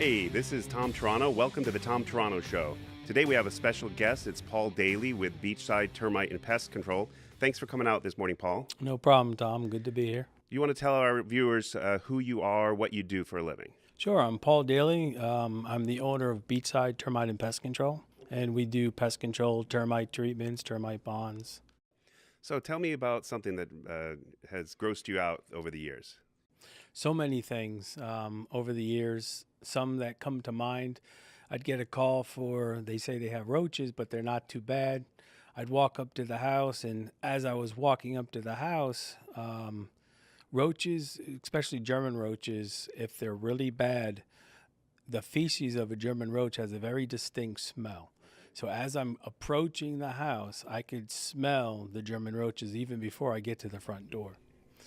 Hey, this is Tom Taranto. Welcome to the Tom Taranto Show. Today we have a special guest. It's Paul Daley with Beachside Termite and Pest Control. Thanks for coming out this morning, Paul. No problem, Tom. Good to be here. You want to tell our viewers who you are, what you do for a living? Sure. I'm Paul Daley. I'm the owner of Beachside Termite and Pest Control, and we do pest control, termite treatments, termite bonds. So tell me about something that has grossed you out over the years. So many things over the years. Some that come to mind. I'd get a call they say they have roaches, but they're not too bad. I'd walk up to the house, and as I was walking up to the house, roaches, especially German roaches, if they're really bad, the feces of a German roach has a very distinct smell. So as I'm approaching the house, I could smell the German roaches even before I get to the front door.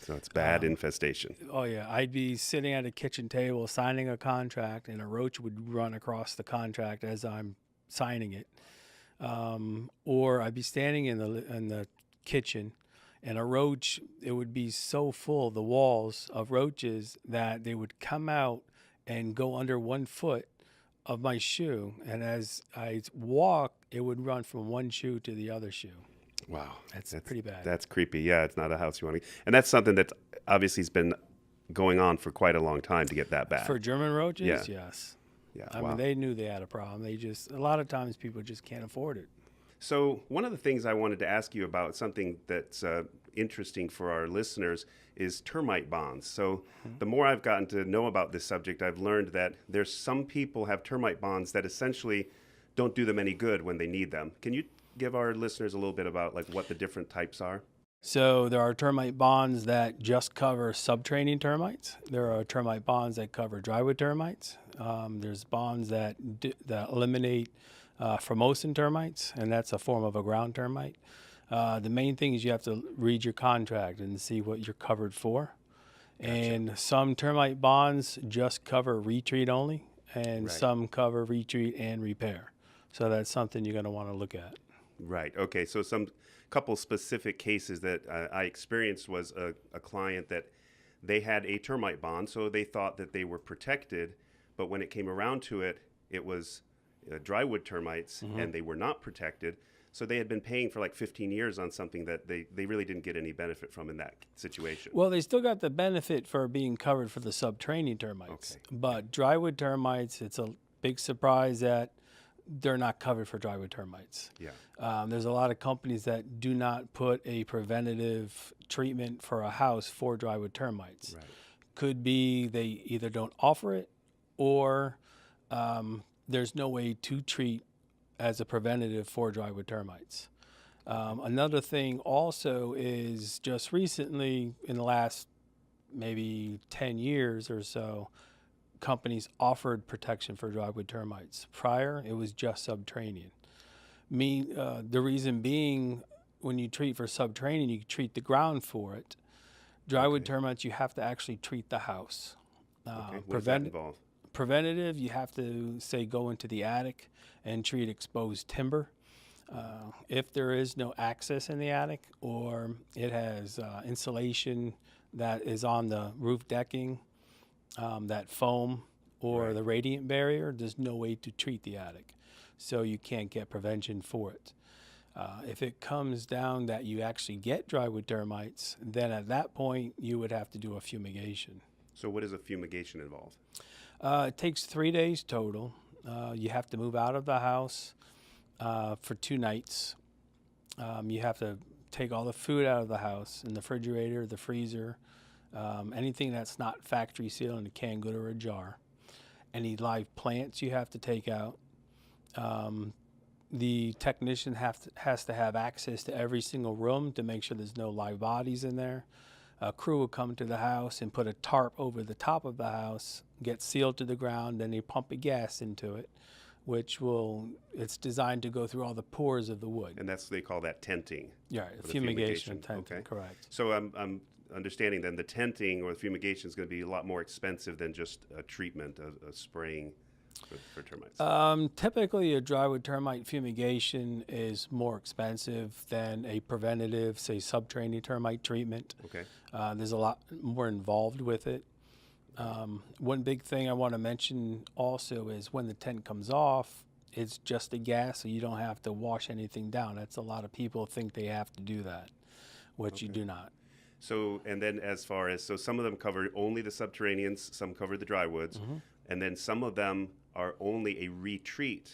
So it's bad infestation. Oh, yeah. I'd be sitting at a kitchen table signing a contract, and a roach would run across the contract as I'm signing it. Or I'd be standing in the kitchen, and a roach, it would be so full, the walls of roaches, that they would come out and go under 1 foot of my shoe. And as I walk, it would run from one shoe to the other shoe. Wow. That's pretty bad. That's creepy. Yeah, it's not a house you want to. And that's something that obviously has been going on for quite a long time to get that bad. For German roaches, Yeah. yes. Yeah, I wow. mean, they knew they had a problem. A lot of times people just can't afford it. So one of the things I wanted to ask you about, something that's interesting for our listeners, is termite bonds. So the more I've gotten to know about this subject, I've learned that there's some people have termite bonds that essentially don't do them any good when they need them. Can you give our listeners a little bit about what the different types are? So there are termite bonds that just cover subterranean termites. There are termite bonds that cover drywood termites. There's bonds that eliminate Formosan termites, and that's a form of a ground termite. The main thing is you have to read your contract and see what you're covered for. Gotcha. And some termite bonds just cover retreat only, and some cover retreat and repair. So that's something you're going to want to look at. Right. Okay. So some couple specific cases that I experienced was a client that they had a termite bond, so they thought that they were protected, but when it came around to it, it was drywood termites, and they were not protected. So they had been paying for 15 years on something that they really didn't get any benefit from in that situation. Well, they still got the benefit for being covered for the subterranean termites. Okay. But drywood termites, it's a big surprise that they're not covered for drywood termites. Yeah. There's a lot of companies that do not put a preventative treatment for a house for drywood termites. Right. Could be they either don't offer it, or there's no way to treat as a preventative for drywood termites. Another thing also is just recently, in the last maybe 10 years or so, companies offered protection for drywood termites. Prior, it was just subterranean. The reason being, when you treat for subterranean, you treat the ground for it. Drywood termites, you have to actually treat the house. What does that involve? Preventative, you have to, say, go into the attic and treat exposed timber. If there is no access in the attic, or it has insulation that is on the roof decking, that foam or the radiant barrier, there's no way to treat the attic. So you can't get prevention for it. If it comes down that you actually get drywood termites, then at that point you would have to do a fumigation. So what does a fumigation involve? It takes 3 days total. You have to move out of the house for 2 nights. You have to take all the food out of the house, in the refrigerator, the freezer, anything that's not factory sealed in a canned good or a jar. Any live plants you have to take out. The technician has to have access to every single room to make sure there's no live bodies in there. A crew will come to the house and put a tarp over the top of the house, get sealed to the ground, then they pump a gas into it, it's designed to go through all the pores of the wood. And they call that tenting. Yeah, fumigation, tenting, okay. Correct. So I'm understanding then the tenting or the fumigation is going to be a lot more expensive than just a treatment, a spraying for termites. Typically, a drywood termite fumigation is more expensive than a preventative, say, subterranean termite treatment. Okay. There's a lot more involved with it. One big thing I want to mention also is when the tent comes off, it's just a gas, so you don't have to wash anything down. That's a lot of people think they have to do that, which you do not. So, and then as far as, so some of them cover only the subterraneans, some cover the drywoods, and then some of them are only a retreat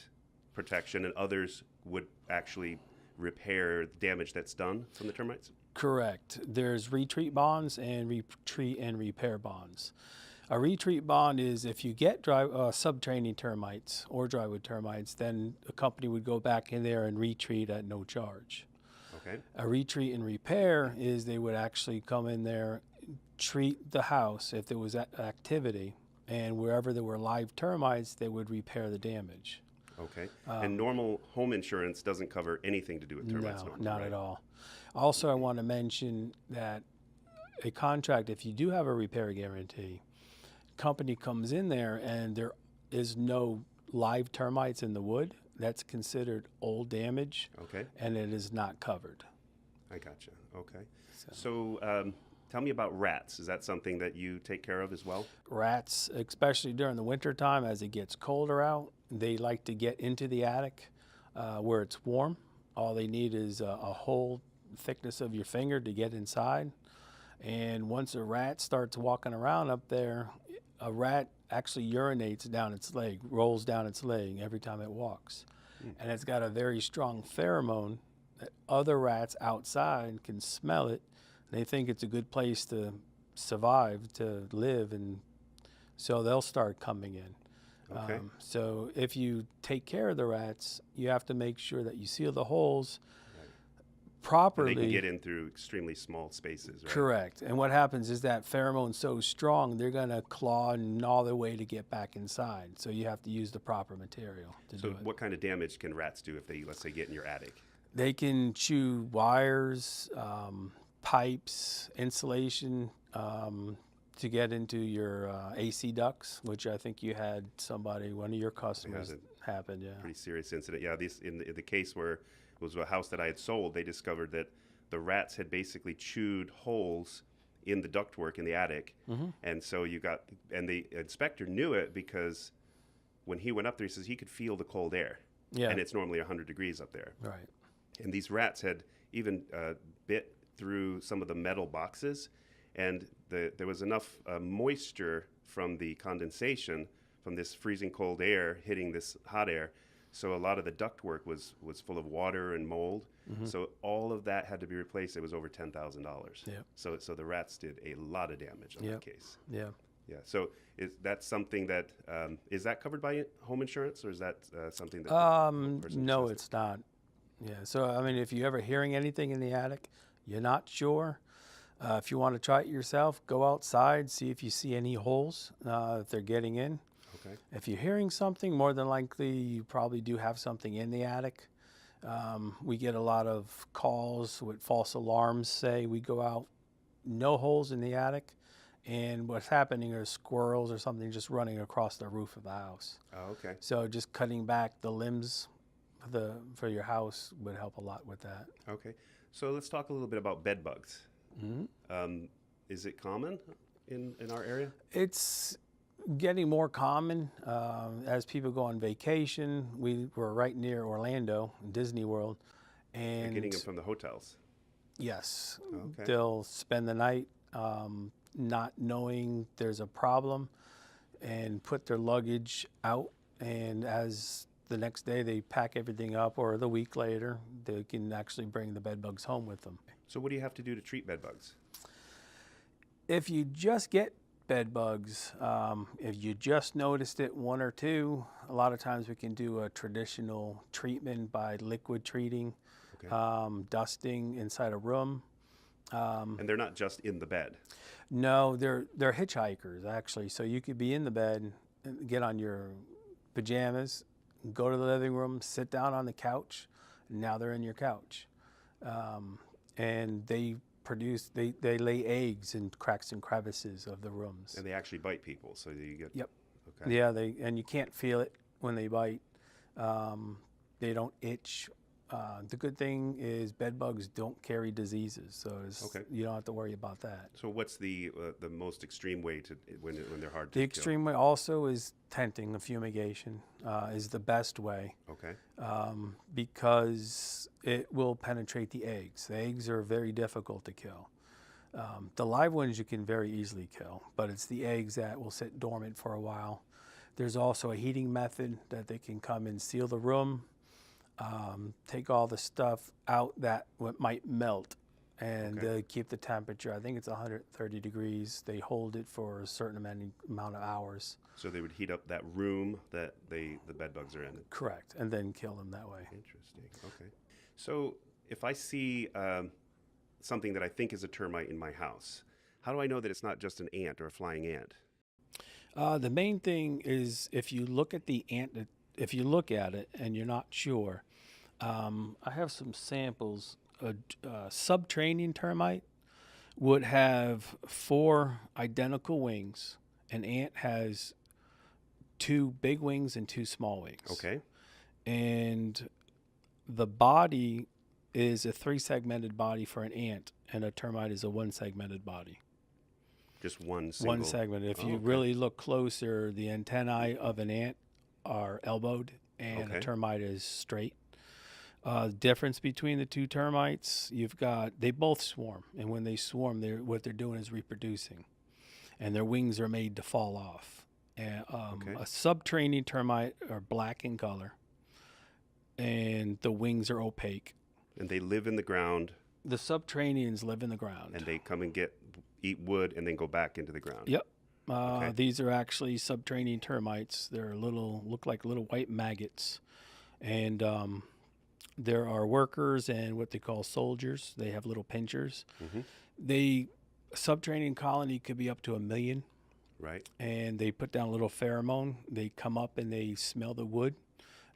protection, and others would actually repair damage that's done from the termites? Correct. There's retreat bonds and retreat and repair bonds. A retreat bond is if you get subterranean termites or drywood termites, then a company would go back in there and retreat at no charge. Okay. A retreat and repair is they would actually come in there, treat the house if there was activity, and wherever there were live termites, they would repair the damage. Okay. And normal home insurance doesn't cover anything to do with termites? No, not at all. Also, I want to mention that a contract, if you do have a repair guarantee, company comes in there and there is no live termites in the wood, that's considered old damage. Okay. And it is not covered. I gotcha. Okay. So tell me about rats. Is that something that you take care of as well? Rats, especially during the winter time as it gets colder out, they like to get into the attic where it's warm. All they need is a whole thickness of your finger to get inside. And once a rat starts walking around up there, a rat actually urinates down its leg, rolls down its leg every time it walks. And it's got a very strong pheromone that other rats outside can smell it. They think it's a good place to survive, to live, and so they'll start coming in. Okay. So if you take care of the rats, you have to make sure that you seal the holes properly. And they can get in through extremely small spaces, right? Correct. And what happens is that pheromone's so strong, they're going to claw and gnaw their way to get back inside. So you have to use the proper material to do it. So what kind of damage can rats do if they, let's say, get in your attic? They can chew wires, pipes, insulation to get into your AC ducts, which I think you had somebody, one of your customers, happen. Yeah. Pretty serious incident. Yeah, in the case where it was a house that I had sold, they discovered that the rats had basically chewed holes in the ductwork in the attic. And so and the inspector knew it because when he went up there, he says he could feel the cold air. Yeah. And it's normally 100 degrees up there. Right. And these rats had even bit through some of the metal boxes, and there was enough moisture from the condensation from this freezing cold air hitting this hot air. So a lot of the ductwork was full of water and mold. So all of that had to be replaced. It was over $10,000. Yeah. So the rats did a lot of damage on that case. Yeah. Yeah. So that's something that is that covered by home insurance, or is that something that the person No, says it's not. Yeah. So I mean, if you're ever hearing anything in the attic, you're not sure. If you want to try it yourself, go outside, see if you see any holes if they're getting in. Okay. If you're hearing something, more than likely you probably do have something in the attic. We get a lot of calls with false alarms. Say we go out, no holes in the attic, and what's happening are squirrels or something just running across the roof of the house. Oh, okay. So just cutting back the limbs for your house would help a lot with that. Okay. So let's talk a little bit about bed bugs. Is it common in our area? It's getting more common as people go on vacation. We were right near Orlando, Disney World, and You're getting them from the hotels. yes, Okay. they'll spend the night not knowing there's a problem and put their luggage out, and as the next day they pack everything up, or the week later, they can actually bring the bed bugs home with them. So what do you have to do to treat bed bugs? If you just get bed bugs, if you just noticed it, one or two, a lot of times we can do a traditional treatment by liquid treating, dusting inside a room. And they're not just in the bed. No, they're hitchhikers actually. So you could be in the bed, and get on your pajamas, go to the living room, sit down on the couch, and now they're in your couch. And they lay eggs in cracks and crevices of the rooms. And they actually bite people, so you get... Yep. Okay. Yeah, and you can't feel it when they bite. They don't itch. The good thing is bed bugs don't carry diseases, so Okay. you don't have to worry about that. So what's the most extreme way to when they're hard to The kill? extreme way also is tenting, fumigation is the best way Okay. because it will penetrate the eggs. The eggs are very difficult to kill. The live ones you can very easily kill, but it's the eggs that will sit dormant for a while. There's also a heating method that they can come and seal the room, take all the stuff out that might melt, and keep the temperature. I think it's 130 degrees. They hold it for a certain amount of hours. So they would heat up that room that the bed bugs are in. Correct, and then kill them that way. Interesting. Okay. So if I see something that I think is a termite in my house, how do I know that it's not just an ant or a flying ant? The main thing is if you look at the ant, if you look at it and you're not sure, I have some samples. A subterranean termite would have 4 identical wings. An ant has 2 big wings and 2 small wings. Okay. And the body is a 3-segmented body for an ant, and a termite is a 1-segmented body. Just one single. One segment. If you really look closer, the antennae of an ant are elbowed, and a termite is straight. Difference between the 2 termites, they both swarm, and when they swarm, what they're doing is reproducing, and their wings are made to fall off. And, a subterranean termite are black in color, and the wings are opaque. And they live in the ground. The subterraneans live in the ground. And they come and eat wood and then go back into the ground. Yep. These are actually subterranean termites. They're look like little white maggots. And there are workers and what they call soldiers. They have little pinchers. A subterranean colony could be up to 1 million. Right. And they put down a little pheromone. They come up and they smell the wood.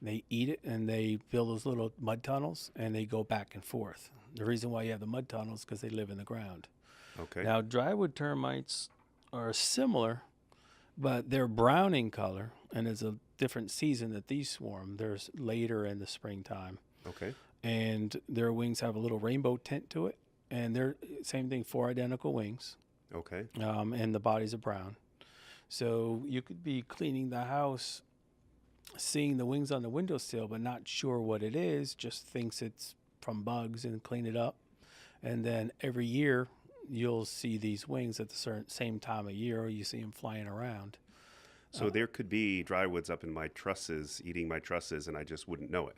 They eat it, and they fill those little mud tunnels, and they go back and forth. The reason why you have the mud tunnels is because they live in the ground. Okay. Now, drywood termites are similar, but they're brown in color, and it's a different season that these swarm. They're later in the springtime. Okay. And their wings have a little rainbow tint to it, and they're same thing, 4 identical wings. Okay. And the bodies are brown. So you could be cleaning the house, seeing the wings on the windowsill, but not sure what it is, just thinks it's from bugs, and clean it up. And then every year you'll see these wings at the same time of year, or you see them flying around. So there could be drywoods up in my trusses, eating my trusses, and I just wouldn't know it.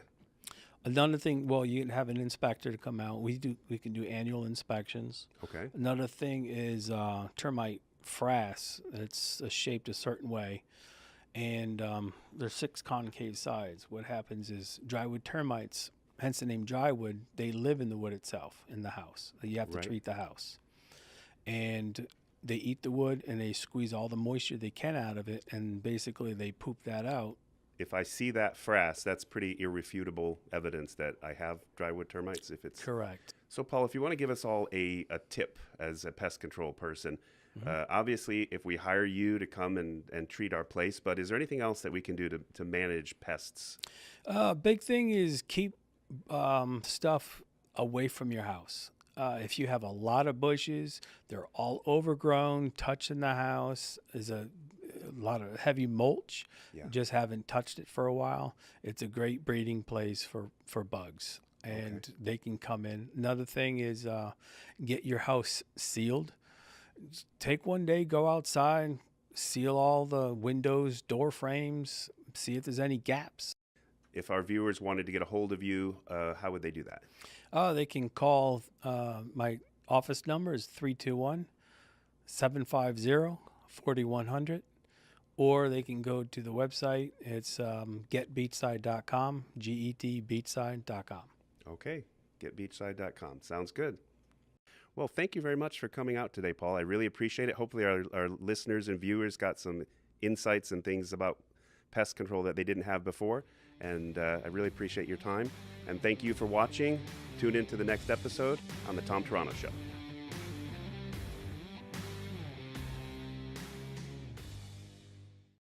Another thing, well, you can have an inspector to come out. We can do annual inspections. Okay. Another thing is termite frass. It's shaped a certain way. And there's 6 concave sides. What happens is drywood termites, hence the name drywood, they live in the wood itself, in the house. You have to treat the house. And they eat the wood, and they squeeze all the moisture they can out of it, and basically they poop that out. If I see that frass, that's pretty irrefutable evidence that I have drywood termites. If it's correct. So, Paul, if you want to give us all a tip as a pest control person, obviously, if we hire you to come and treat our place, but is there anything else that we can do to manage pests? Big thing is keep stuff away from your house. If you have a lot of bushes, they're all overgrown, touching the house, is a lot of heavy mulch. Just haven't touched it for a while. It's a great breeding place for bugs, and they can come in. Another thing is get your house sealed. Take one day, go outside, seal all the windows, door frames, see if there's any gaps. If our viewers wanted to get a hold of you, how would they do that? They can call my office number is 321-750-4100, or they can go to the website. It's getbeachside.com, getbeachside.com. Okay, getbeachside.com. Sounds good. Well, thank you very much for coming out today, Paul. I really appreciate it. Hopefully our listeners and viewers got some insights and things about pest control that they didn't have before. And I really appreciate your time. And thank you for watching. Tune in to the next episode on the Tom Taranto Show.